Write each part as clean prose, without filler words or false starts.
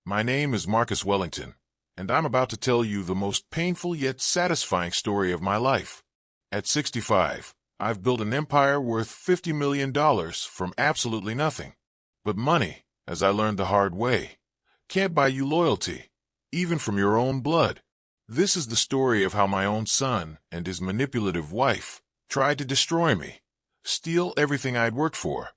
My name is Marcus Wellington, and I'm about to tell you the most painful yet satisfying story of my life. At 65, I've built an empire worth $50 million from absolutely nothing. But money, as I learned the hard way, can't buy you loyalty, even from your own blood. This is the story of how my own son and his manipulative wife tried to destroy me, steal everything I'd worked for,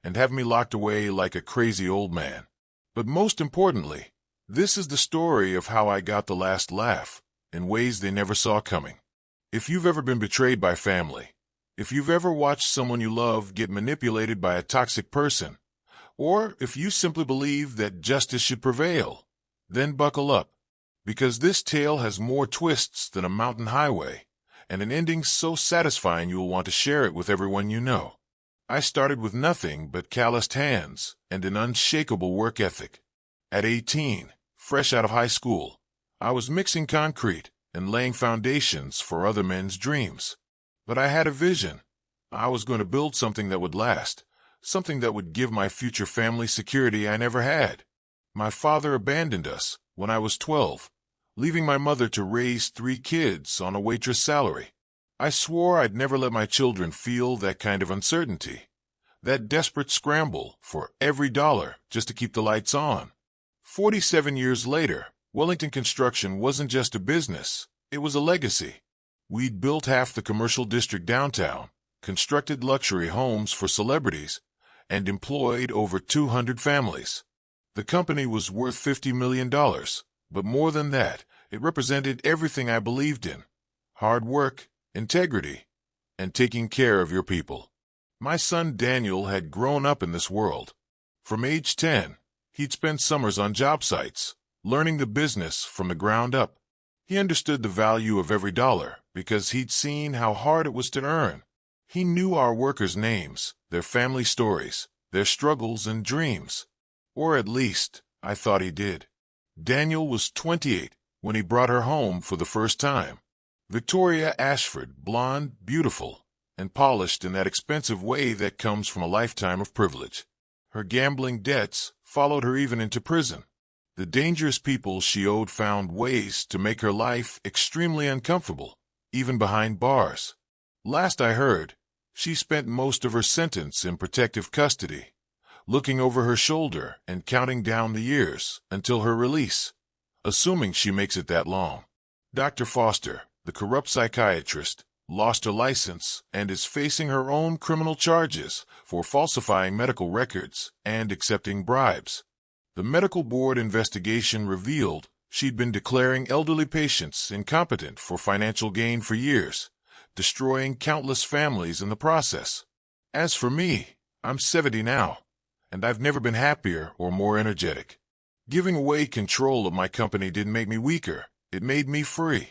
and have me locked away like a crazy old man. But most importantly, this is the story of how I got the last laugh in ways they never saw coming. If you've ever been betrayed by family, if you've ever watched someone you love get manipulated by a toxic person, or if you simply believe that justice should prevail, then buckle up, because this tale has more twists than a mountain highway, and an ending so satisfying you'll want to share it with everyone you know. I started with nothing but calloused hands and an unshakable work ethic. At 18, fresh out of high school, I was mixing concrete and laying foundations for other men's dreams. But I had a vision. I was going to build something that would last, something that would give my future family security I never had. My father abandoned us when I was 12, leaving my mother to raise 3 kids on a waitress salary. I swore I'd never let my children feel that kind of uncertainty, that desperate scramble for every dollar just to keep the lights on. 47 years later, Wellington Construction wasn't just a business, it was a legacy. We'd built half the commercial district downtown, constructed luxury homes for celebrities, and employed over 200 families. The company was worth $50 million, but more than that, it represented everything I believed in: hard work, integrity, and taking care of your people. My son Daniel had grown up in this world. From age 10, he'd spent summers on job sites, learning the business from the ground up. He understood the value of every dollar because he'd seen how hard it was to earn. He knew our workers' names, their family stories, their struggles and dreams. Or at least, I thought he did. Daniel was 28 when he brought her home for the first time. Victoria Ashford, blonde, beautiful, and polished in that expensive way that comes from a lifetime of privilege. Her gambling debts followed her even into prison. The dangerous people she owed found ways to make her life extremely uncomfortable, even behind bars. Last I heard, she spent most of her sentence in protective custody, looking over her shoulder and counting down the years until her release, assuming she makes it that long. Dr. Foster, the corrupt psychiatrist, lost her license and is facing her own criminal charges for falsifying medical records and accepting bribes. The medical board investigation revealed she'd been declaring elderly patients incompetent for financial gain for years, destroying countless families in the process. As for me, I'm 70 now, and I've never been happier or more energetic. Giving away control of my company didn't make me weaker, it made me free.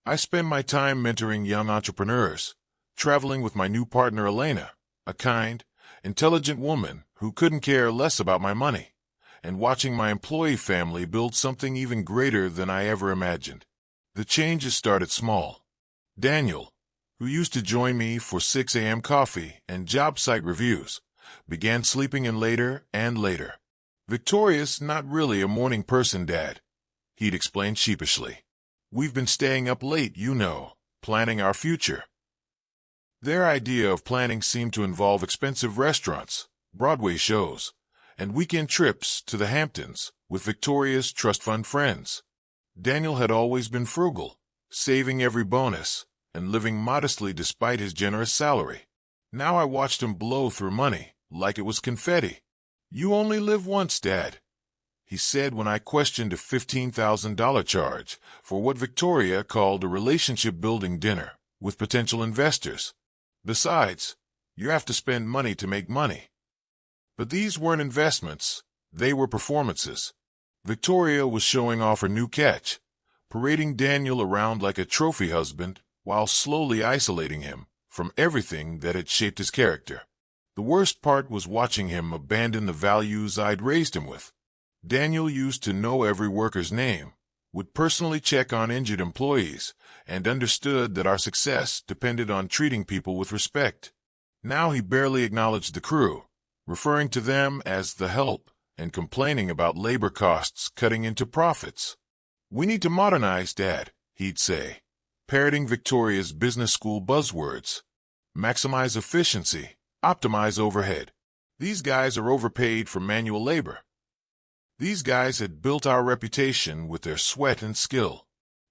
I spend my time mentoring young entrepreneurs, traveling with my new partner Elena, a kind, intelligent woman who couldn't care less about my money, and watching my employee family build something even greater than I ever imagined. The changes started small. Daniel, who used to join me for 6 a.m. coffee and job site reviews, began sleeping in later and later. "Victoria's not really a morning person, Dad," he'd explain sheepishly. "We've been staying up late, you know, planning our future." Their idea of planning seemed to involve expensive restaurants, Broadway shows, and weekend trips to the Hamptons with Victoria's trust fund friends. Daniel had always been frugal, saving every bonus and living modestly despite his generous salary. Now I watched him blow through money like it was confetti. "You only live once, Dad," he said when I questioned a $15,000 charge for what Victoria called a relationship-building dinner with potential investors. "Besides, you have to spend money to make money." But these weren't investments, they were performances. Victoria was showing off her new catch, parading Daniel around like a trophy husband while slowly isolating him from everything that had shaped his character. The worst part was watching him abandon the values I'd raised him with. Daniel used to know every worker's name, would personally check on injured employees, and understood that our success depended on treating people with respect. Now he barely acknowledged the crew, referring to them as the help and complaining about labor costs cutting into profits. "We need to modernize, Dad," he'd say, parroting Victoria's business school buzzwords. "Maximize efficiency, optimize overhead. These guys are overpaid for manual labor." These guys had built our reputation with their sweat and skill.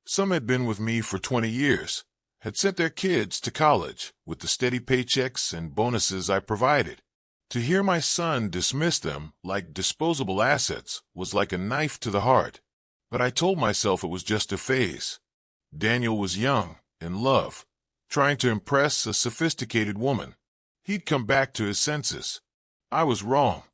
Some had been with me for 20 years, had sent their kids to college with the steady paychecks and bonuses I provided. To hear my son dismiss them like disposable assets was like a knife to the heart. But I told myself it was just a phase. Daniel was young, in love, trying to impress a sophisticated woman. He'd come back to his senses. I was wrong.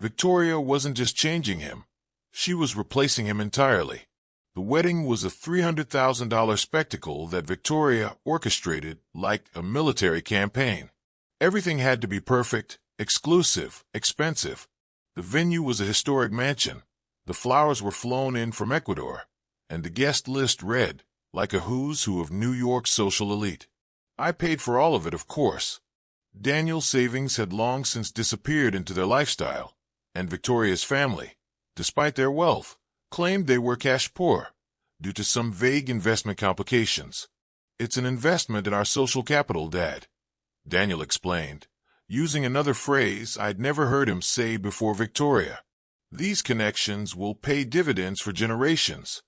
Victoria wasn't just changing him. She was replacing him entirely. The wedding was a $300,000 spectacle that Victoria orchestrated like a military campaign. Everything had to be perfect, exclusive, expensive. The venue was a historic mansion. The flowers were flown in from Ecuador, and the guest list read like a who's who of New York's social elite. I paid for all of it, of course. Daniel's savings had long since disappeared into their lifestyle, and Victoria's family, despite their wealth, claimed they were cash poor due to some vague investment complications. "It's an investment in our social capital, Dad," Daniel explained, using another phrase I'd never heard him say before Victoria. "These connections will pay dividends for generations."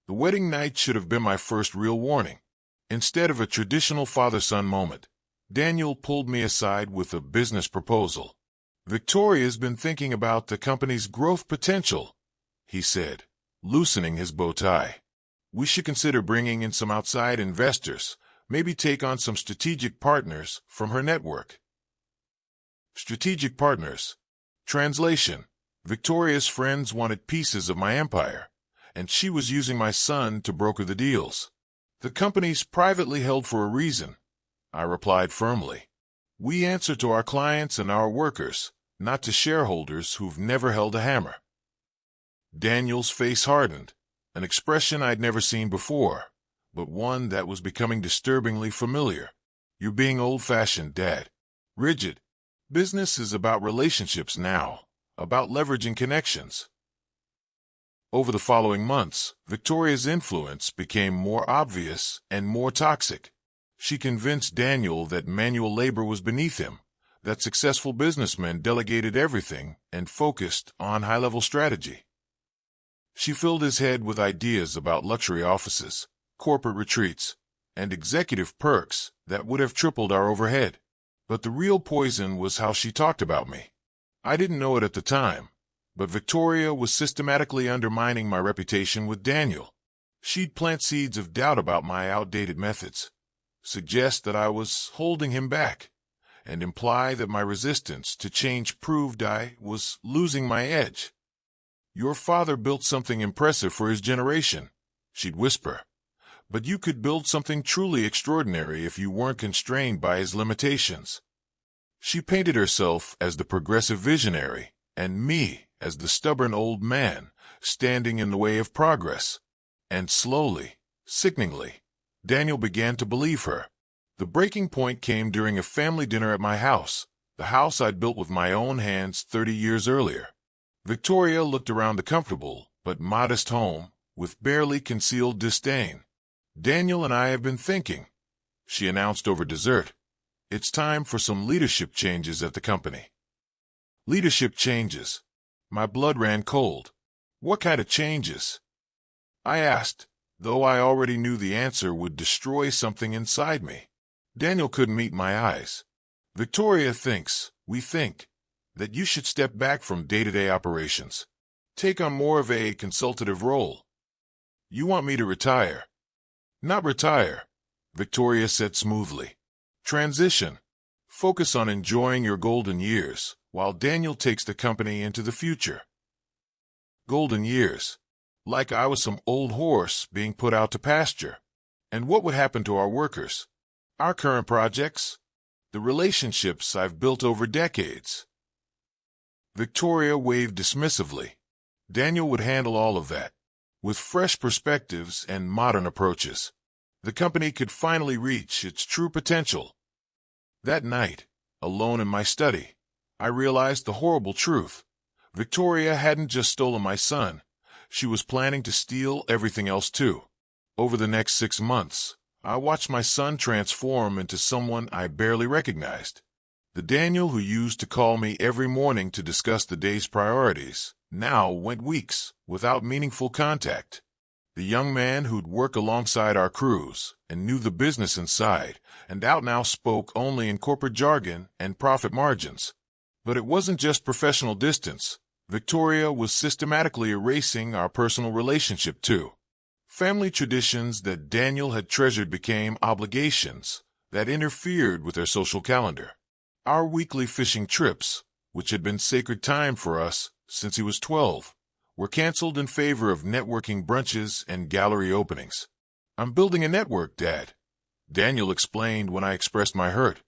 The wedding night should have been my first real warning. Instead of a traditional father-son moment, Daniel pulled me aside with a business proposal. "Victoria's been thinking about the company's growth potential," he said, loosening his bow tie. "We should consider bringing in some outside investors, maybe take on some strategic partners from her network." Strategic partners. Translation: Victoria's friends wanted pieces of my empire, and she was using my son to broker the deals. "The company's privately held for a reason," I replied firmly. "We answer to our clients and our workers, not to shareholders who've never held a hammer." Daniel's face hardened, an expression I'd never seen before, but one that was becoming disturbingly familiar. "You're being old-fashioned, Dad. Rigid. Business is about relationships now, about leveraging connections." Over the following months, Victoria's influence became more obvious and more toxic. She convinced Daniel that manual labor was beneath him, that successful businessmen delegated everything and focused on high-level strategy. She filled his head with ideas about luxury offices, corporate retreats, and executive perks that would have tripled our overhead. But the real poison was how she talked about me. I didn't know it at the time, but Victoria was systematically undermining my reputation with Daniel. She'd plant seeds of doubt about my outdated methods, suggest that I was holding him back, and imply that my resistance to change proved I was losing my edge. "Your father built something impressive for his generation," she'd whisper, "but you could build something truly extraordinary if you weren't constrained by his limitations." She painted herself as the progressive visionary, and me as the stubborn old man standing in the way of progress. And slowly, sickeningly, Daniel began to believe her. The breaking point came during a family dinner at my house, the house I'd built with my own hands 30 years earlier. Victoria looked around the comfortable but modest home with barely concealed disdain. "Daniel and I have been thinking," she announced over dessert. "It's time for some leadership changes at the company." Leadership changes. My blood ran cold. What kind of changes? I asked, though I already knew the answer would destroy something inside me. Daniel couldn't meet my eyes. "Victoria thinks, we think, that you should step back from day-to-day operations. Take on more of a consultative role." "You want me to retire?" "Not retire," Victoria said smoothly. "Transition. Focus on enjoying your golden years, while Daniel takes the company into the future." Golden years. Like I was some old horse being put out to pasture. And what would happen to our workers? Our current projects? The relationships I've built over decades? Victoria waved dismissively. Daniel would handle all of that, with fresh perspectives and modern approaches. The company could finally reach its true potential. That night, alone in my study, I realized the horrible truth. Victoria hadn't just stolen my son. She was planning to steal everything else too. Over the next 6 months, I watched my son transform into someone I barely recognized. The Daniel who used to call me every morning to discuss the day's priorities now went weeks without meaningful contact. The young man who'd work alongside our crews and knew the business inside and out now spoke only in corporate jargon and profit margins. But it wasn't just professional distance. Victoria was systematically erasing our personal relationship too. Family traditions that Daniel had treasured became obligations that interfered with their social calendar. Our weekly fishing trips, which had been sacred time for us since he was 12, were canceled in favor of networking brunches and gallery openings. "I'm building a network, Dad," Daniel explained when I expressed my hurt.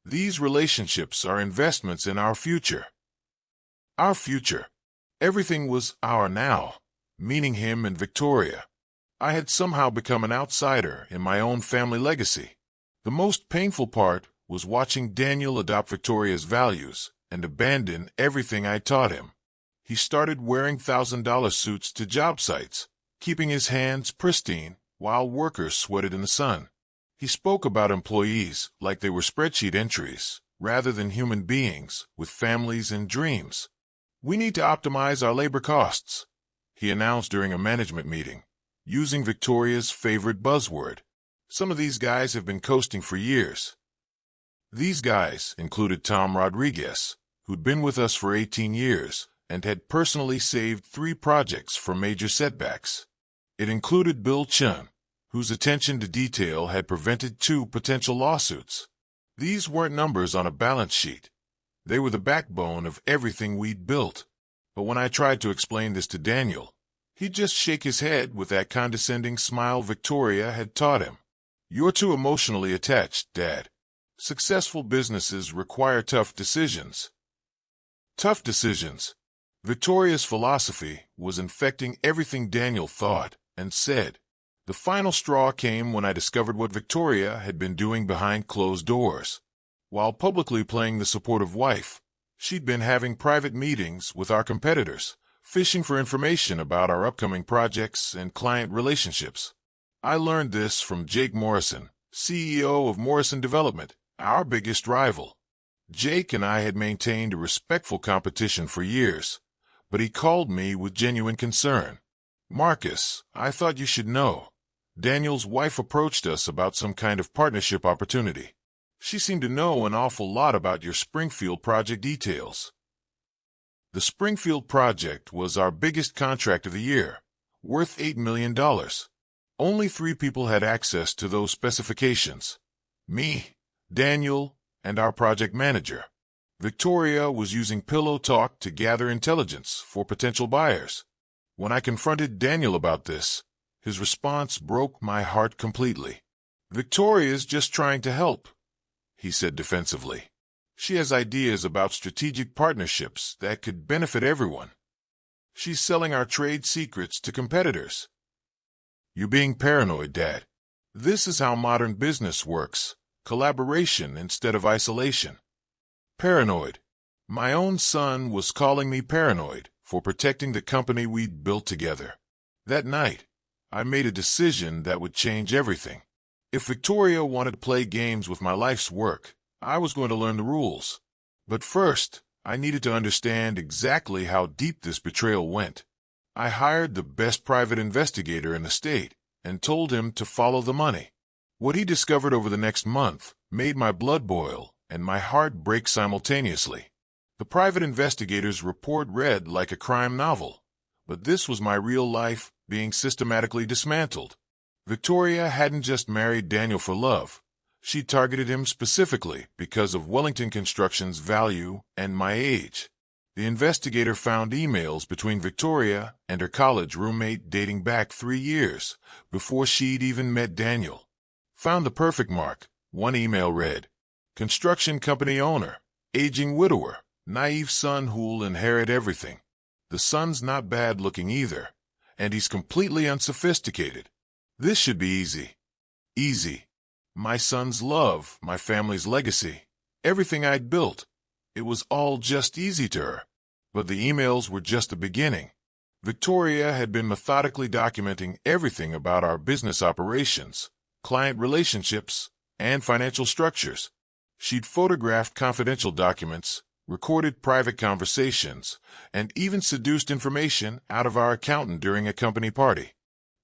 "These relationships are investments in our future." Our future. Everything was our now, meaning him and Victoria. I had somehow become an outsider in my own family legacy. The most painful part was watching Daniel adopt Victoria's values and abandon everything I taught him. He started wearing $1,000 suits to job sites, keeping his hands pristine while workers sweated in the sun. He spoke about employees like they were spreadsheet entries, rather than human beings with families and dreams. "We need to optimize our labor costs," he announced during a management meeting, using Victoria's favorite buzzword. "Some of these guys have been coasting for years." These guys included Tom Rodriguez, who'd been with us for 18 years and had personally saved 3 projects from major setbacks. It included Bill Chun, whose attention to detail had prevented 2 potential lawsuits. These weren't numbers on a balance sheet. They were the backbone of everything we'd built. But when I tried to explain this to Daniel, he'd just shake his head with that condescending smile Victoria had taught him. "You're too emotionally attached, Dad. Successful businesses require tough decisions." Tough decisions. Victoria's philosophy was infecting everything Daniel thought and said. The final straw came when I discovered what Victoria had been doing behind closed doors. While publicly playing the supportive wife, she'd been having private meetings with our competitors, fishing for information about our upcoming projects and client relationships. I learned this from Jake Morrison, CEO of Morrison Development, our biggest rival. Jake and I had maintained a respectful competition for years, but he called me with genuine concern. "Marcus, I thought you should know. Daniel's wife approached us about some kind of partnership opportunity. She seemed to know an awful lot about your Springfield project details." The Springfield project was our biggest contract of the year, worth $8 million. Only 3 people had access to those specifications: me, Daniel, and our project manager. Victoria was using pillow talk to gather intelligence for potential buyers. When I confronted Daniel about this, his response broke my heart completely. "Victoria's just trying to help," he said defensively. "She has ideas about strategic partnerships that could benefit everyone. She's selling our trade secrets to competitors." "You're being paranoid, Dad. This is how modern business works. Collaboration instead of isolation." Paranoid. My own son was calling me paranoid for protecting the company we'd built together. That night, I made a decision that would change everything. If Victoria wanted to play games with my life's work, I was going to learn the rules. But first, I needed to understand exactly how deep this betrayal went. I hired the best private investigator in the state and told him to follow the money. What he discovered over the next month made my blood boil and my heart break simultaneously. The private investigator's report read like a crime novel, but this was my real life being systematically dismantled. Victoria hadn't just married Daniel for love. She targeted him specifically because of Wellington Construction's value and my age. The investigator found emails between Victoria and her college roommate dating back 3 years, before she'd even met Daniel. Found the perfect mark. One email read, "Construction company owner, aging widower, naive son who'll inherit everything. The son's not bad looking either, and he's completely unsophisticated. This should be easy." Easy. My son's love, my family's legacy, everything I'd built. It was all just easy to her. But the emails were just the beginning. Victoria had been methodically documenting everything about our business operations, client relationships, and financial structures. She'd photographed confidential documents, recorded private conversations, and even seduced information out of our accountant during a company party.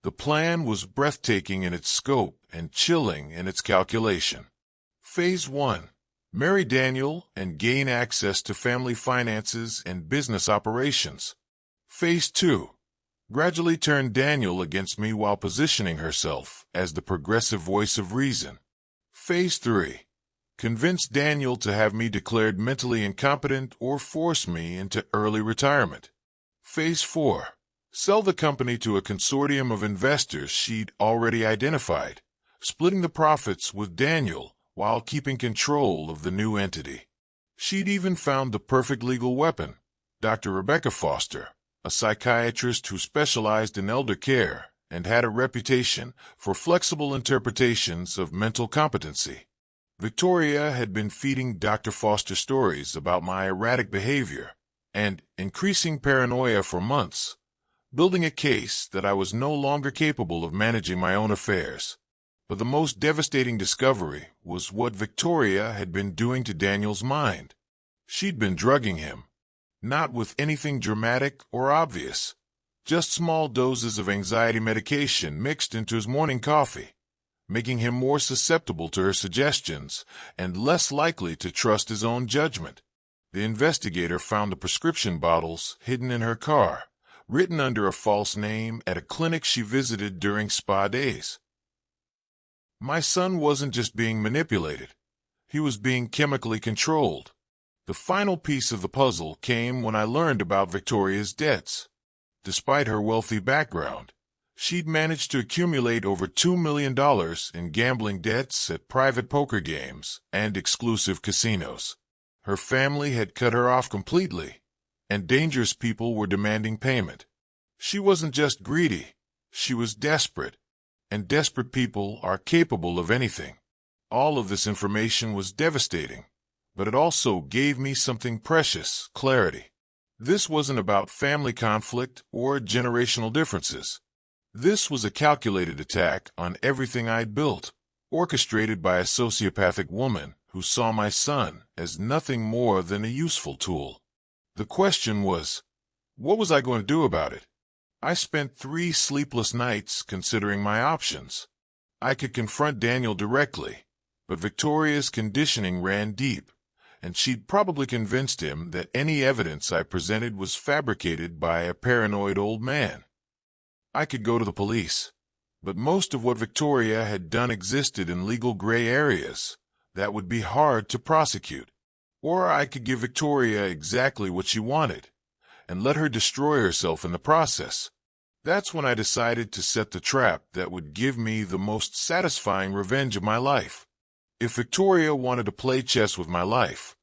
The plan was breathtaking in its scope and chilling in its calculation. Phase 1. Marry Daniel and gain access to family finances and business operations. Phase 2. Gradually turn Daniel against me while positioning herself as the progressive voice of reason. Phase 3. Convince Daniel to have me declared mentally incompetent or force me into early retirement. Phase 4. Sell the company to a consortium of investors she'd already identified, splitting the profits with Daniel while keeping control of the new entity. She'd even found the perfect legal weapon, Dr. Rebecca Foster, a psychiatrist who specialized in elder care and had a reputation for flexible interpretations of mental competency. Victoria had been feeding Dr. Foster stories about my erratic behavior and increasing paranoia for months, building a case that I was no longer capable of managing my own affairs. But the most devastating discovery was what Victoria had been doing to Daniel's mind. She'd been drugging him, not with anything dramatic or obvious, just small doses of anxiety medication mixed into his morning coffee, making him more susceptible to her suggestions and less likely to trust his own judgment. The investigator found the prescription bottles hidden in her car, written under a false name at a clinic she visited during spa days. My son wasn't just being manipulated. He was being chemically controlled. The final piece of the puzzle came when I learned about Victoria's debts. Despite her wealthy background, she'd managed to accumulate over $2 million in gambling debts at private poker games and exclusive casinos. Her family had cut her off completely, and dangerous people were demanding payment. She wasn't just greedy, she was desperate, and desperate people are capable of anything. All of this information was devastating, but it also gave me something precious: clarity. This wasn't about family conflict or generational differences. This was a calculated attack on everything I'd built, orchestrated by a sociopathic woman who saw my son as nothing more than a useful tool. The question was, what was I going to do about it? I spent 3 sleepless nights considering my options. I could confront Daniel directly, but Victoria's conditioning ran deep, and she'd probably convinced him that any evidence I presented was fabricated by a paranoid old man. I could go to the police, but most of what Victoria had done existed in legal gray areas that would be hard to prosecute. Or I could give Victoria exactly what she wanted, and let her destroy herself in the process. That's when I decided to set the trap that would give me the most satisfying revenge of my life. If Victoria wanted to play chess with my life,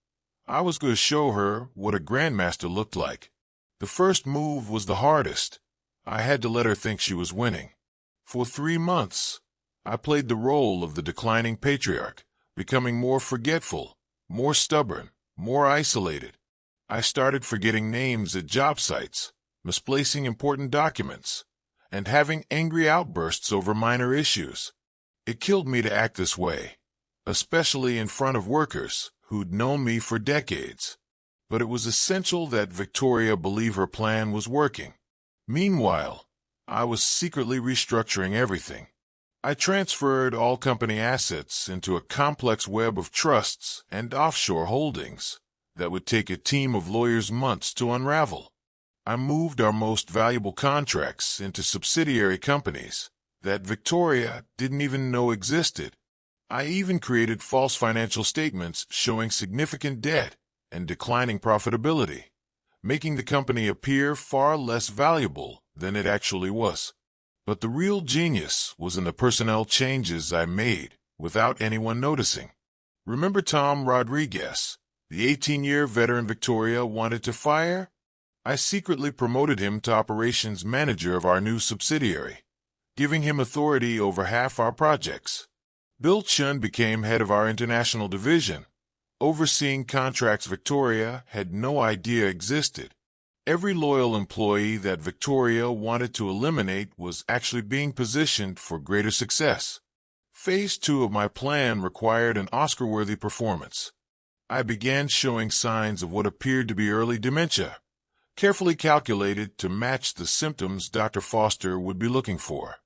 I was going to show her what a grandmaster looked like. The first move was the hardest. I had to let her think she was winning. For 3 months, I played the role of the declining patriarch, becoming more forgetful, more stubborn, more isolated. I started forgetting names at job sites, misplacing important documents, and having angry outbursts over minor issues. It killed me to act this way, especially in front of workers who'd known me for decades. But it was essential that Victoria believe her plan was working. Meanwhile, I was secretly restructuring everything. I transferred all company assets into a complex web of trusts and offshore holdings that would take a team of lawyers months to unravel. I moved our most valuable contracts into subsidiary companies that Victoria didn't even know existed. I even created false financial statements showing significant debt and declining profitability, making the company appear far less valuable than it actually was. But the real genius was in the personnel changes I made without anyone noticing. Remember Tom Rodriguez, the 18-year veteran Victoria wanted to fire? I secretly promoted him to operations manager of our new subsidiary, giving him authority over half our projects. Bill Chun became head of our international division, overseeing contracts Victoria had no idea existed. Every loyal employee that Victoria wanted to eliminate was actually being positioned for greater success. Phase 2 of my plan required an Oscar-worthy performance. I began showing signs of what appeared to be early dementia, carefully calculated to match the symptoms Dr. Foster would be looking for.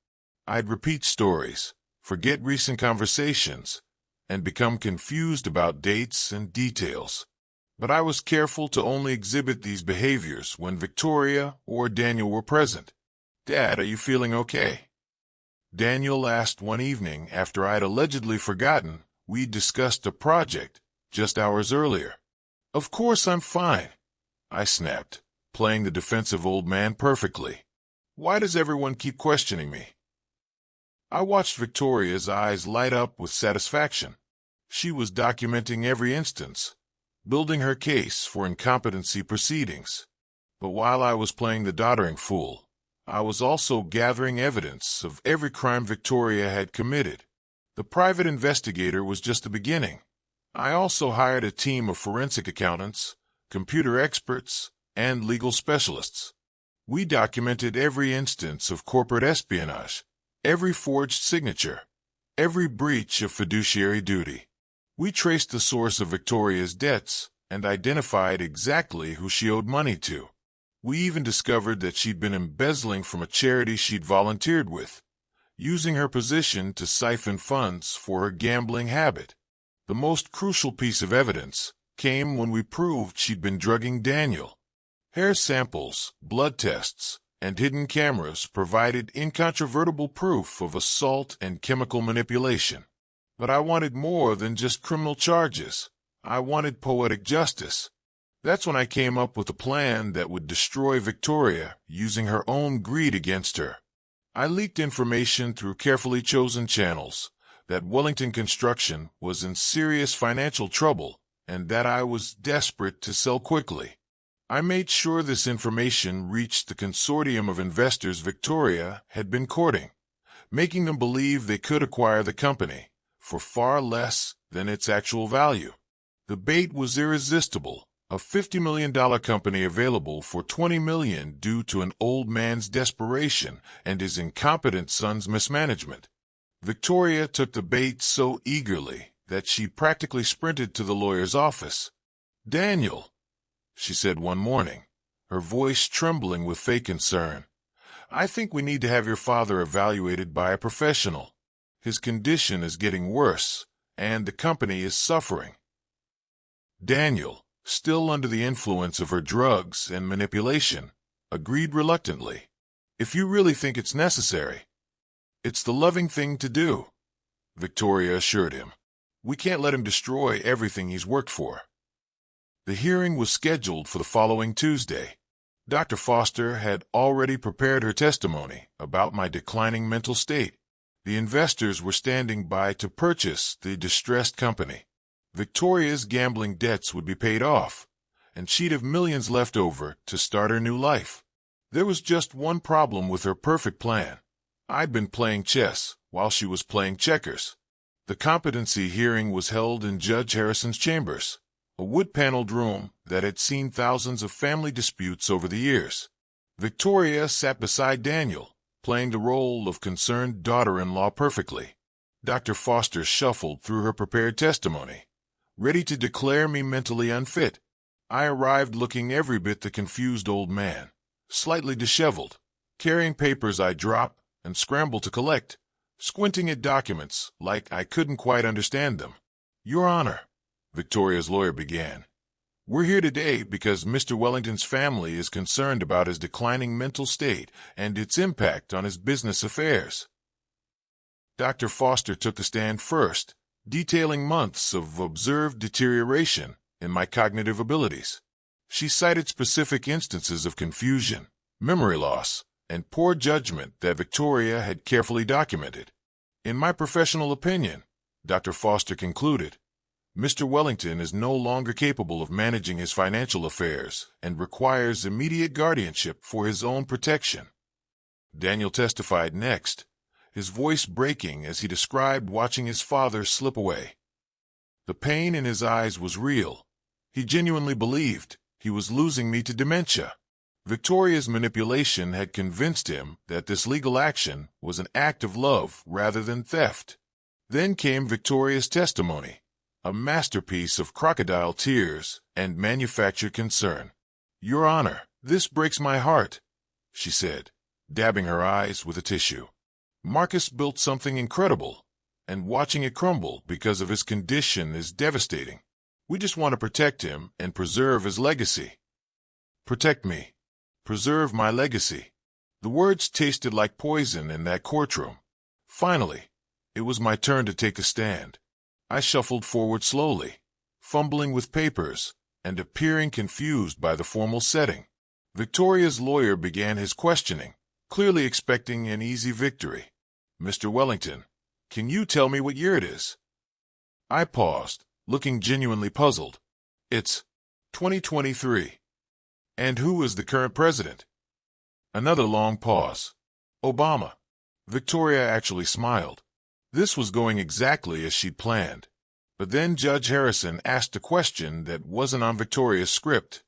I'd repeat stories, forget recent conversations, and become confused about dates and details. But I was careful to only exhibit these behaviors when Victoria or Daniel were present. "Dad, are you feeling okay?" Daniel asked one evening after I'd allegedly forgotten we'd discussed a project just hours earlier. "Of course I'm fine," I snapped, playing the defensive old man perfectly. "Why does everyone keep questioning me?" I watched Victoria's eyes light up with satisfaction. She was documenting every instance, building her case for incompetency proceedings. But while I was playing the doddering fool, I was also gathering evidence of every crime Victoria had committed. The private investigator was just the beginning. I also hired a team of forensic accountants, computer experts, and legal specialists. We documented every instance of corporate espionage, every forged signature, every breach of fiduciary duty. We traced the source of Victoria's debts and identified exactly who she owed money to. We even discovered that she'd been embezzling from a charity she'd volunteered with, using her position to siphon funds for her gambling habit. The most crucial piece of evidence came when we proved she'd been drugging Daniel. Hair samples, blood tests, and hidden cameras provided incontrovertible proof of assault and chemical manipulation. But I wanted more than just criminal charges. I wanted poetic justice. That's when I came up with a plan that would destroy Victoria using her own greed against her. I leaked information through carefully chosen channels that Wellington Construction was in serious financial trouble and that I was desperate to sell quickly. I made sure this information reached the consortium of investors Victoria had been courting, making them believe they could acquire the company for far less than its actual value. The bait was irresistible, a $50 million company available for $20 million due to an old man's desperation and his incompetent son's mismanagement. Victoria took the bait so eagerly that she practically sprinted to the lawyer's office. "Daniel," she said one morning, her voice trembling with fake concern, "I think we need to have your father evaluated by a professional. His condition is getting worse, and the company is suffering." Daniel, still under the influence of her drugs and manipulation, agreed reluctantly. "If you really think it's necessary." "It's the loving thing to do," Victoria assured him. "We can't let him destroy everything he's worked for." The hearing was scheduled for the following Tuesday. Dr. Foster had already prepared her testimony about my declining mental state. The investors were standing by to purchase the distressed company. Victoria's gambling debts would be paid off, and she'd have millions left over to start her new life. There was just one problem with her perfect plan. I'd been playing chess while she was playing checkers. The competency hearing was held in Judge Harrison's chambers, a wood-paneled room that had seen thousands of family disputes over the years. Victoria sat beside Daniel, playing the role of concerned daughter-in-law perfectly. Dr. Foster shuffled through her prepared testimony, ready to declare me mentally unfit. I arrived looking every bit the confused old man, slightly disheveled, carrying papers I dropped and scrambled to collect, squinting at documents like I couldn't quite understand them. "Your Honor," Victoria's lawyer began, "we're here today because Mr. Wellington's family is concerned about his declining mental state and its impact on his business affairs." Dr. Foster took the stand first, detailing months of observed deterioration in my cognitive abilities. She cited specific instances of confusion, memory loss, and poor judgment that Victoria had carefully documented. "In my professional opinion," Dr. Foster concluded, "Mr. Wellington is no longer capable of managing his financial affairs and requires immediate guardianship for his own protection." Daniel testified next, his voice breaking as he described watching his father slip away. The pain in his eyes was real. He genuinely believed he was losing me to dementia. Victoria's manipulation had convinced him that this legal action was an act of love rather than theft. Then came Victoria's testimony, a masterpiece of crocodile tears and manufactured concern. "Your Honor, this breaks my heart," she said, dabbing her eyes with a tissue. "Marcus built something incredible, and watching it crumble because of his condition is devastating. We just want to protect him and preserve his legacy." Protect me. Preserve my legacy. The words tasted like poison in that courtroom. Finally, it was my turn to take a stand. I shuffled forward slowly, fumbling with papers and appearing confused by the formal setting. Victoria's lawyer began his questioning, clearly expecting an easy victory. "Mr. Wellington, can you tell me what year it is?" I paused, looking genuinely puzzled. "It's 2023. "And who is the current president?" Another long pause. "Obama." Victoria actually smiled. This was going exactly as she'd planned. But then Judge Harrison asked a question that wasn't on Victoria's script.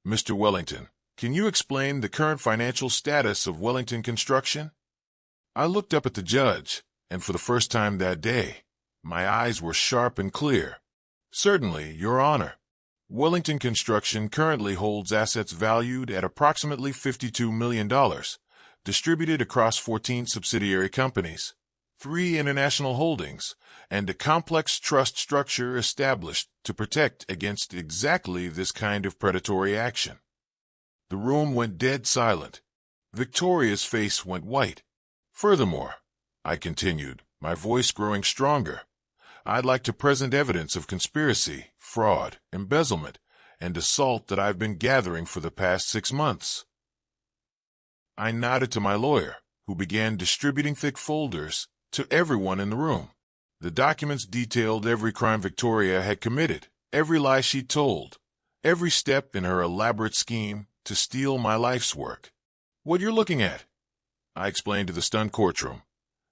"Mr. Wellington, can you explain the current financial status of Wellington Construction?" I looked up at the judge, and for the first time that day, my eyes were sharp and clear. "Certainly, Your Honor. Wellington Construction currently holds assets valued at approximately $52 million, distributed across 14 subsidiary companies, 3 international holdings, and a complex trust structure established to protect against exactly this kind of predatory action." The room went dead silent. Victoria's face went white. "Furthermore," I continued, my voice growing stronger, "I'd like to present evidence of conspiracy, fraud, embezzlement, and assault that I've been gathering for the past 6 months." I nodded to my lawyer, who began distributing thick folders to everyone in the room. The documents detailed every crime Victoria had committed, every lie she told, every step in her elaborate scheme to steal my life's work. "What you're looking at," I explained to the stunned courtroom,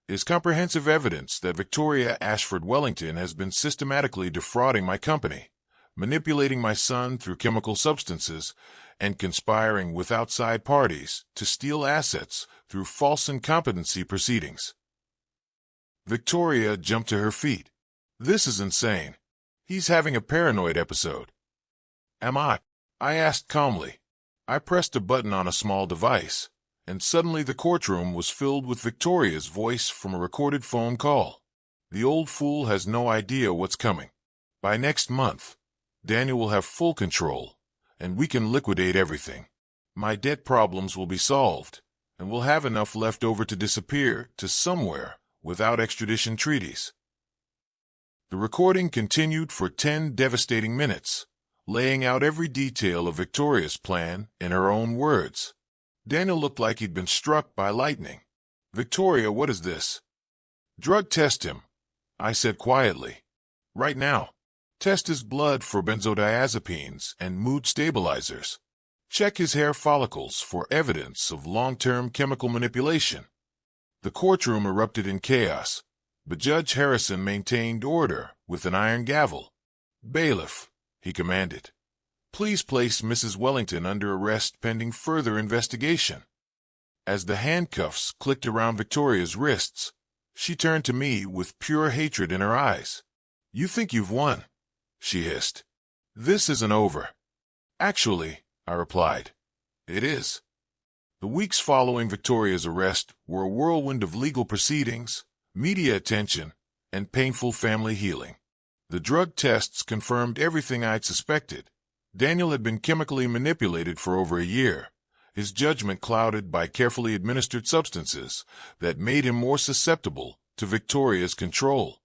"is comprehensive evidence that Victoria Ashford Wellington has been systematically defrauding my company, manipulating my son through chemical substances, and conspiring with outside parties to steal assets through false incompetency proceedings." Victoria jumped to her feet. "This is insane. He's having a paranoid episode." "Am I?" I asked calmly. I pressed a button on a small device, and suddenly the courtroom was filled with Victoria's voice from a recorded phone call. "The old fool has no idea what's coming. By next month, Daniel will have full control, and we can liquidate everything. My debt problems will be solved, and we'll have enough left over to disappear to somewhere without extradition treaties." The recording continued for 10 devastating minutes, laying out every detail of Victoria's plan in her own words. Daniel looked like he'd been struck by lightning. "Victoria, what is this?" "Drug test him," I said quietly. "Right now. Test his blood for benzodiazepines and mood stabilizers. Check his hair follicles for evidence of long-term chemical manipulation." The courtroom erupted in chaos, but Judge Harrison maintained order with an iron gavel. "Bailiff," he commanded, "please place Mrs. Wellington under arrest pending further investigation." As the handcuffs clicked around Victoria's wrists, she turned to me with pure hatred in her eyes. "You think you've won?" she hissed. "This isn't over." "Actually," I replied, "it is." The weeks following Victoria's arrest were a whirlwind of legal proceedings, media attention, and painful family healing. The drug tests confirmed everything I'd suspected. Daniel had been chemically manipulated for over a year, his judgment clouded by carefully administered substances that made him more susceptible to Victoria's control.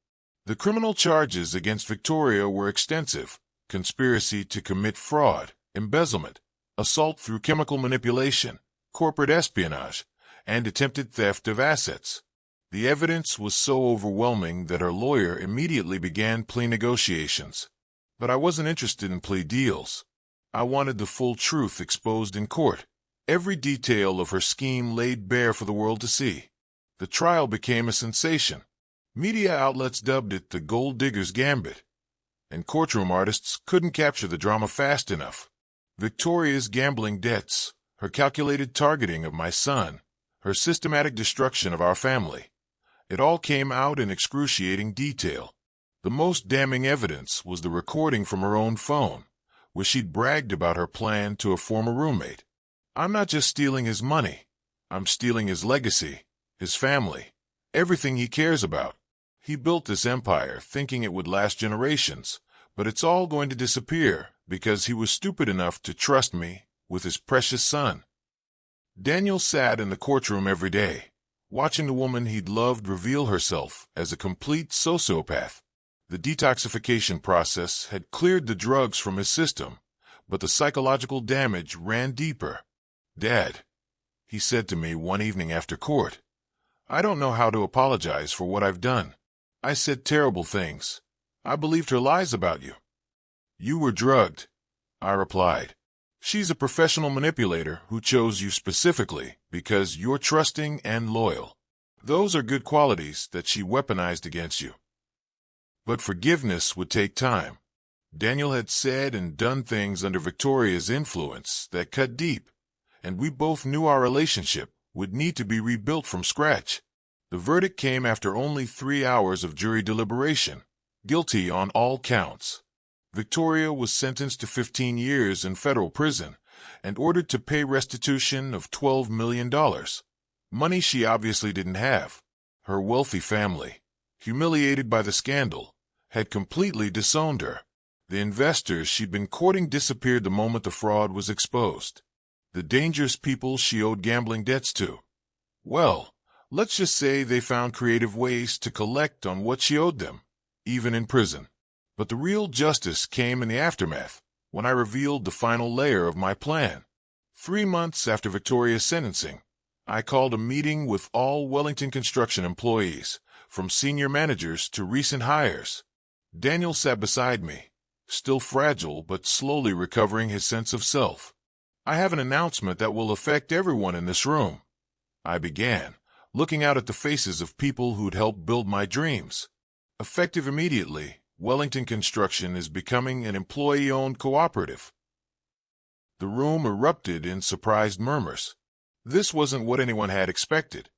The criminal charges against Victoria were extensive: conspiracy to commit fraud, embezzlement, assault through chemical manipulation, corporate espionage, and attempted theft of assets. The evidence was so overwhelming that her lawyer immediately began plea negotiations. But I wasn't interested in plea deals. I wanted the full truth exposed in court, every detail of her scheme laid bare for the world to see. The trial became a sensation. Media outlets dubbed it the Gold Digger's Gambit, and courtroom artists couldn't capture the drama fast enough. Victoria's gambling debts Her calculated targeting of my son, her systematic destruction of our family. It all came out in excruciating detail. The most damning evidence was the recording from her own phone, where she'd bragged about her plan to a former roommate. I'm not just stealing his money. I'm stealing his legacy, his family, everything he cares about. He built this empire thinking it would last generations, but it's all going to disappear because he was stupid enough to trust me with his precious son. Daniel sat in the courtroom every day, watching the woman he'd loved reveal herself as a complete sociopath. The detoxification process had cleared the drugs from his system, but the psychological damage ran deeper. "Dad," he said to me one evening after court, "I don't know how to apologize for what I've done. I said terrible things. I believed her lies about you." "You were drugged," I replied. "She's a professional manipulator who chose you specifically because you're trusting and loyal. Those are good qualities that she weaponized against you." But forgiveness would take time. Daniel had said and done things under Victoria's influence that cut deep, and we both knew our relationship would need to be rebuilt from scratch. The verdict came after only 3 hours of jury deliberation, guilty on all counts. Victoria was sentenced to 15 years in federal prison and ordered to pay restitution of $12 million, money she obviously didn't have. Her wealthy family, humiliated by the scandal, had completely disowned her. The investors she'd been courting disappeared the moment the fraud was exposed. The dangerous people she owed gambling debts to, well, let's just say they found creative ways to collect on what she owed them, even in prison. But the real justice came in the aftermath, when I revealed the final layer of my plan. 3 months after Victoria's sentencing, I called a meeting with all Wellington Construction employees, from senior managers to recent hires. Daniel sat beside me, still fragile but slowly recovering his sense of self. "I have an announcement that will affect everyone in this room," I began, looking out at the faces of people who'd helped build my dreams. "Effective immediately, Wellington Construction is becoming an employee-owned cooperative." The room erupted in surprised murmurs. This wasn't what anyone had expected.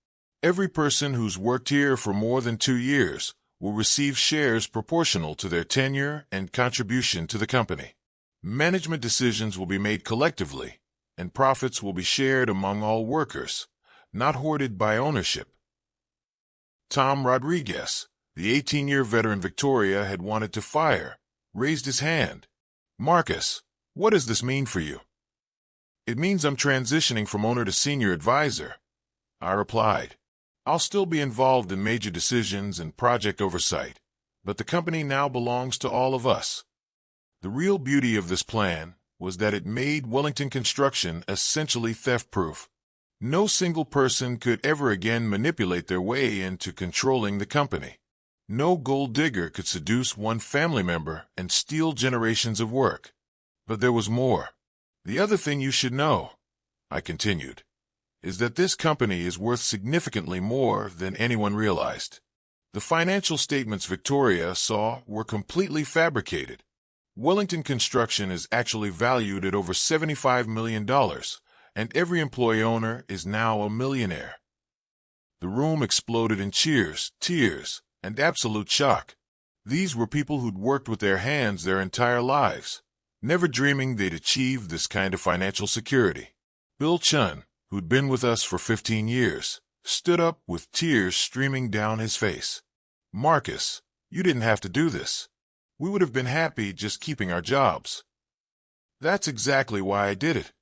Every person who's worked here for more than 2 years will receive shares proportional to their tenure and contribution to the company. Management decisions will be made collectively, and profits will be shared among all workers, not hoarded by ownership. Tom Rodriguez, the 18-year veteran Victoria had wanted to fire, raised his hand. "Marcus, what does this mean for you?" "It means I'm transitioning from owner to senior advisor," I replied. "I'll still be involved in major decisions and project oversight, but the company now belongs to all of us." The real beauty of this plan was that it made Wellington Construction essentially theft-proof. No single person could ever again manipulate their way into controlling the company. No gold digger could seduce one family member and steal generations of work. But there was more. "The other thing you should know," I continued, "is that this company is worth significantly more than anyone realized. The financial statements Victoria saw were completely fabricated. Wellington Construction is actually valued at over $75 million, and every employee owner is now a millionaire." The room exploded in cheers, tears, and absolute shock. These were people who'd worked with their hands their entire lives, never dreaming they'd achieve this kind of financial security. Bill Chun, who'd been with us for 15 years, stood up with tears streaming down his face. "Marcus, you didn't have to do this. We would have been happy just keeping our jobs." "That's exactly why I did it,"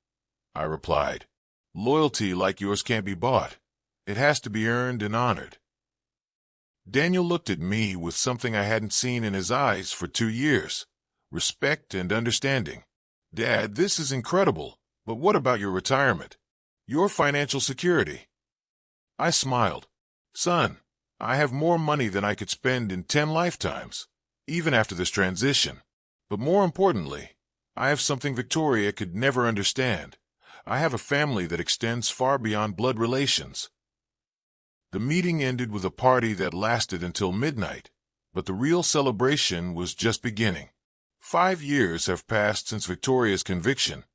I replied. "Loyalty like yours can't be bought. It has to be earned and honored." Daniel looked at me with something I hadn't seen in his eyes for 2 years, respect and understanding. "Dad, this is incredible, but what about your retirement? Your financial security?" I smiled. "Son, I have more money than I could spend in 10 lifetimes, even after this transition. But more importantly, I have something Victoria could never understand. I have a family that extends far beyond blood relations." The meeting ended with a party that lasted until midnight, but the real celebration was just beginning. 5 years have passed since Victoria's conviction,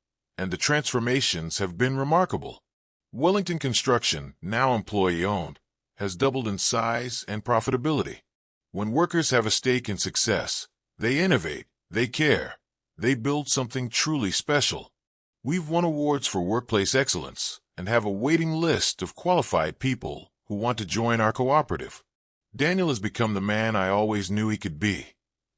and the transformations have been remarkable. Wellington Construction, now employee-owned, has doubled in size and profitability. When workers have a stake in success, they innovate, they care, they build something truly special. We've won awards for workplace excellence and have a waiting list of qualified people who want to join our cooperative. Daniel has become the man I always knew he could be,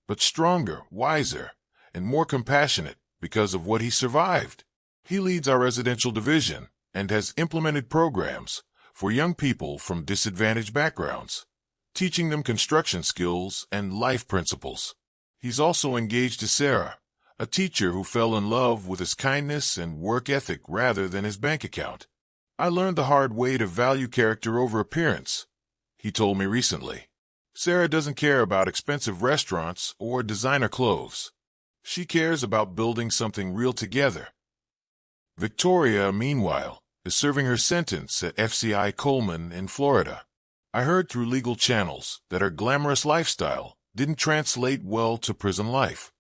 but stronger, wiser, and more compassionate because of what he survived. He leads our residential division and has implemented programs for young people from disadvantaged backgrounds, teaching them construction skills and life principles. He's also engaged to Sarah, a teacher who fell in love with his kindness and work ethic rather than his bank account. I learned the hard way to value character over appearance, he told me recently. Sarah doesn't care about expensive restaurants or designer clothes. She cares about building something real together. Victoria, meanwhile, is serving her sentence at FCI Coleman in Florida. I heard through legal channels that her glamorous lifestyle didn't translate well to prison life.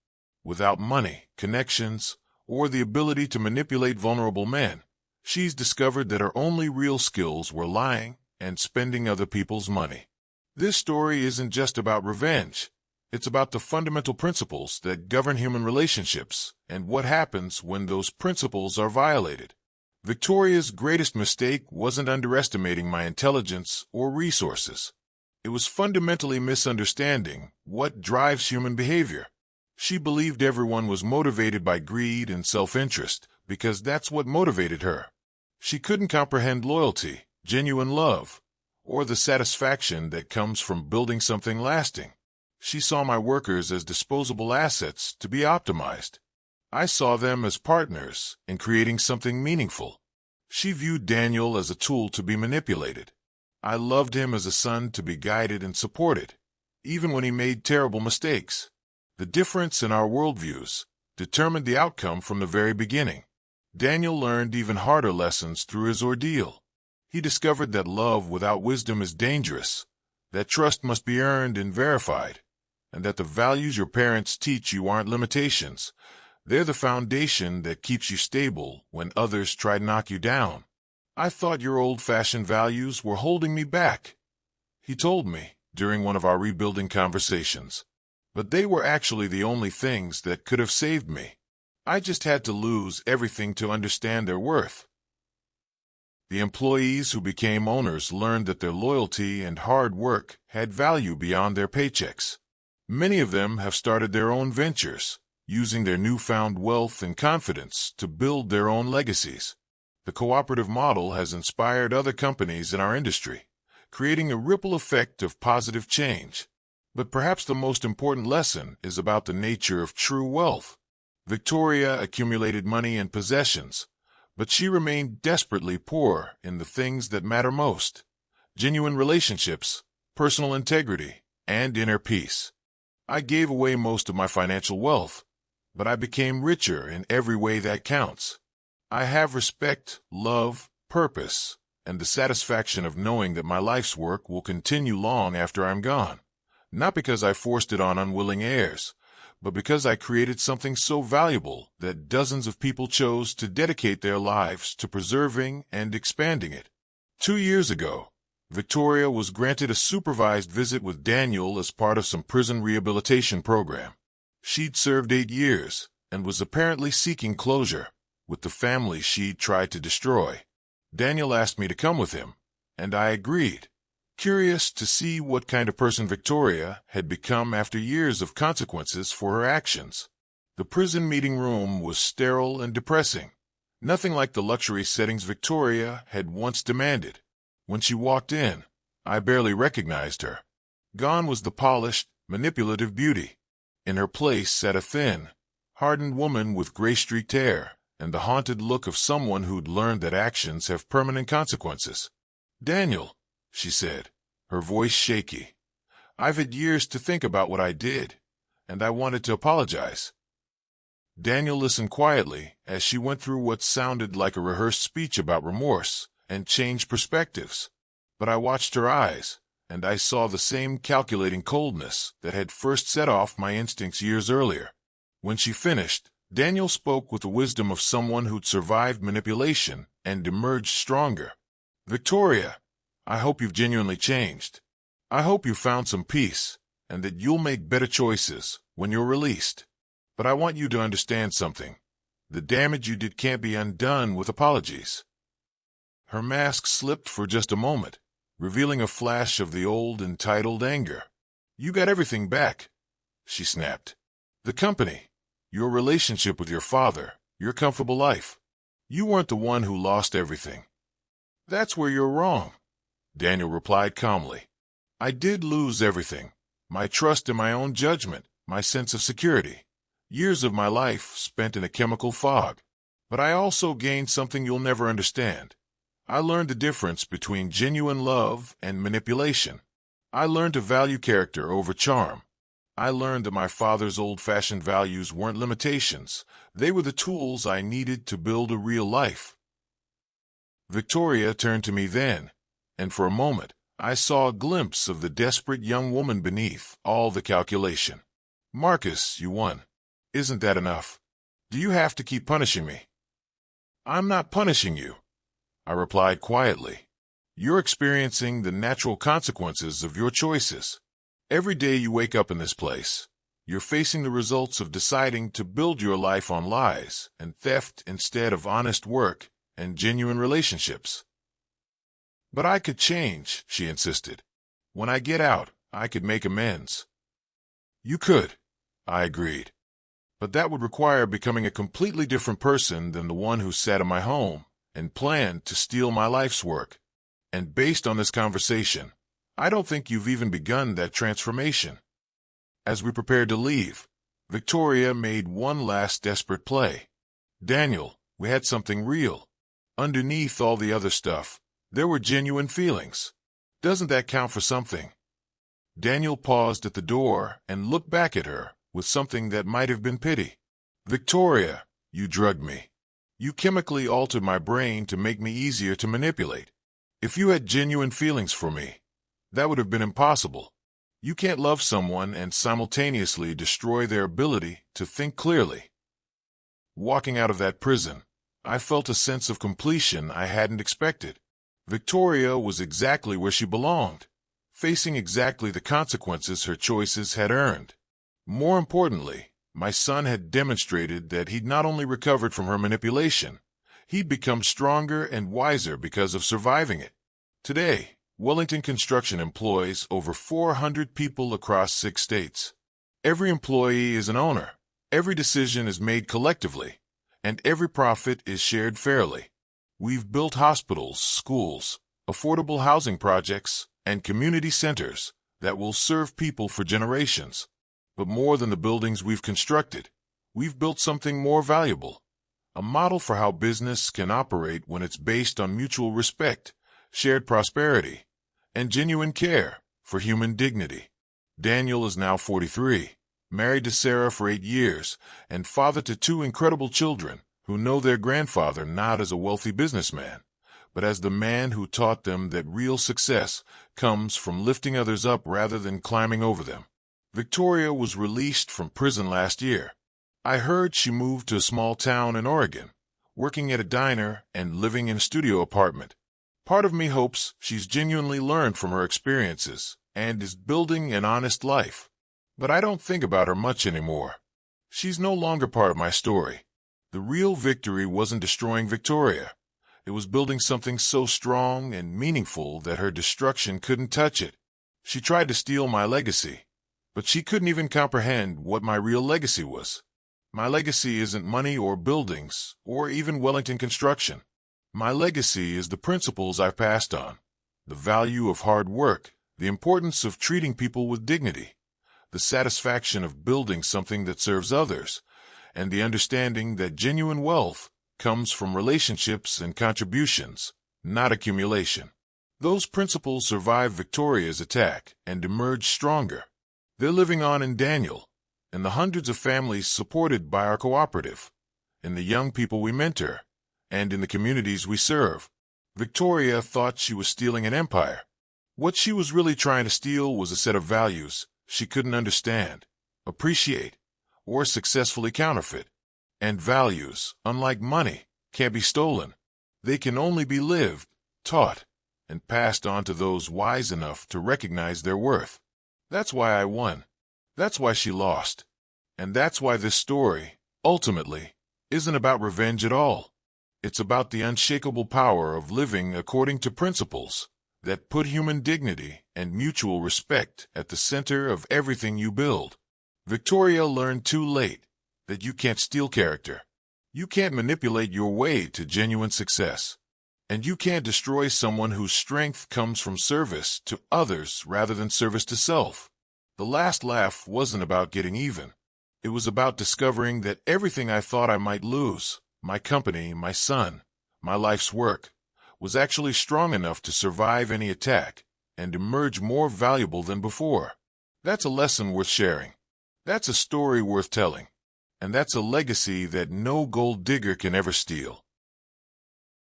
Without money, connections, or the ability to manipulate vulnerable men, she's discovered that her only real skills were lying and spending other people's money. This story isn't just about revenge. It's about the fundamental principles that govern human relationships and what happens when those principles are violated. Victoria's greatest mistake wasn't underestimating my intelligence or resources. It was fundamentally misunderstanding what drives human behavior. She believed everyone was motivated by greed and self-interest because that's what motivated her. She couldn't comprehend loyalty, genuine love, or the satisfaction that comes from building something lasting. She saw my workers as disposable assets to be optimized. I saw them as partners in creating something meaningful. She viewed Daniel as a tool to be manipulated. I loved him as a son to be guided and supported, even when he made terrible mistakes. The difference in our worldviews determined the outcome from the very beginning. Daniel learned even harder lessons through his ordeal. He discovered that love without wisdom is dangerous, that trust must be earned and verified, and that the values your parents teach you aren't limitations. They're the foundation that keeps you stable when others try to knock you down. I thought your old-fashioned values were holding me back, he told me during one of our rebuilding conversations. But they were actually the only things that could have saved me. I just had to lose everything to understand their worth. The employees who became owners learned that their loyalty and hard work had value beyond their paychecks. Many of them have started their own ventures, using their newfound wealth and confidence to build their own legacies. The cooperative model has inspired other companies in our industry, creating a ripple effect of positive change. But perhaps the most important lesson is about the nature of true wealth. Victoria accumulated money and possessions, but she remained desperately poor in the things that matter most: genuine relationships, personal integrity, and inner peace. I gave away most of my financial wealth, but I became richer in every way that counts. I have respect, love, purpose, and the satisfaction of knowing that my life's work will continue long after I'm gone. Not because I forced it on unwilling heirs, but because I created something so valuable that dozens of people chose to dedicate their lives to preserving and expanding it. 2 years ago, Victoria was granted a supervised visit with Daniel as part of some prison rehabilitation program. She'd served 8 years and was apparently seeking closure with the family she'd tried to destroy. Daniel asked me to come with him, and I agreed, curious to see what kind of person Victoria had become after years of consequences for her actions. The prison meeting room was sterile and depressing, nothing like the luxury settings Victoria had once demanded. When she walked in, I barely recognized her. Gone was the polished, manipulative beauty. In her place sat a thin, hardened woman with gray-streaked hair and the haunted look of someone who'd learned that actions have permanent consequences. "Daniel," she said, her voice shaky, "I've had years to think about what I did, and I wanted to apologize." Daniel listened quietly as she went through what sounded like a rehearsed speech about remorse and changed perspectives. But I watched her eyes, and I saw the same calculating coldness that had first set off my instincts years earlier. When she finished, Daniel spoke with the wisdom of someone who'd survived manipulation and emerged stronger. Victoria, I hope you've genuinely changed. I hope you found some peace, and that you'll make better choices when you're released. But I want you to understand something. The damage you did can't be undone with apologies. Her mask slipped for just a moment, revealing a flash of the old entitled anger. You got everything back, she snapped. The company, your relationship with your father, your comfortable life. You weren't the one who lost everything. That's where you're wrong, Daniel replied calmly. I did lose everything. My trust in my own judgment, my sense of security. Years of my life spent in a chemical fog. But I also gained something you'll never understand. I learned the difference between genuine love and manipulation. I learned to value character over charm. I learned that my father's old-fashioned values weren't limitations. They were the tools I needed to build a real life. Victoria turned to me then, and for a moment, I saw a glimpse of the desperate young woman beneath all the calculation. Marcus, you won. Isn't that enough? Do you have to keep punishing me? I'm not punishing you, I replied quietly. You're experiencing the natural consequences of your choices. Every day you wake up in this place, you're facing the results of deciding to build your life on lies and theft instead of honest work and genuine relationships. But I could change, she insisted. When I get out, I could make amends. You could, I agreed. But that would require becoming a completely different person than the one who sat in my home and planned to steal my life's work. And based on this conversation, I don't think you've even begun that transformation. As we prepared to leave, Victoria made one last desperate play. Daniel, we had something real. Underneath all the other stuff, there were genuine feelings. Doesn't that count for something? Daniel paused at the door and looked back at her with something that might have been pity. Victoria, you drugged me. You chemically altered my brain to make me easier to manipulate. If you had genuine feelings for me, that would have been impossible. You can't love someone and simultaneously destroy their ability to think clearly. Walking out of that prison, I felt a sense of completion I hadn't expected. Victoria was exactly where she belonged, facing exactly the consequences her choices had earned. More importantly, my son had demonstrated that he'd not only recovered from her manipulation, he'd become stronger and wiser because of surviving it. Today, Wellington Construction employs over 400 people across 6 states. Every employee is an owner, every decision is made collectively, and every profit is shared fairly. We've built hospitals, schools, affordable housing projects, and community centers that will serve people for generations. But more than the buildings we've constructed, we've built something more valuable. A model for how business can operate when it's based on mutual respect, shared prosperity, and genuine care for human dignity. Daniel is now 43, married to Sarah for 8 years, and father to 2 incredible children who know their grandfather not as a wealthy businessman, but as the man who taught them that real success comes from lifting others up rather than climbing over them. Victoria was released from prison last year. I heard she moved to a small town in Oregon, working at a diner and living in a studio apartment. Part of me hopes she's genuinely learned from her experiences and is building an honest life. But I don't think about her much anymore. She's no longer part of my story. The real victory wasn't destroying Victoria. It was building something so strong and meaningful that her destruction couldn't touch it. She tried to steal my legacy, but she couldn't even comprehend what my real legacy was. My legacy isn't money or buildings, or even Wellington Construction. My legacy is the principles I've passed on, the value of hard work, the importance of treating people with dignity, the satisfaction of building something that serves others, and the understanding that genuine wealth comes from relationships and contributions, not accumulation. Those principles survived Victoria's attack and emerged stronger. They're living on in Daniel, in the hundreds of families supported by our cooperative, in the young people we mentor, and in the communities we serve. Victoria thought she was stealing an empire. What she was really trying to steal was a set of values she couldn't understand, appreciate, or successfully counterfeit. And values, unlike money, can't be stolen. They can only be lived, taught, and passed on to those wise enough to recognize their worth. That's why I won. That's why she lost. And that's why this story, ultimately, isn't about revenge at all. It's about the unshakable power of living according to principles that put human dignity and mutual respect at the center of everything you build. Victoria learned too late that you can't steal character. You can't manipulate your way to genuine success. And you can't destroy someone whose strength comes from service to others rather than service to self. The last laugh wasn't about getting even. It was about discovering that everything I thought I might lose, my company, my son, my life's work, was actually strong enough to survive any attack and emerge more valuable than before. That's a lesson worth sharing. That's a story worth telling. And that's a legacy that no gold digger can ever steal.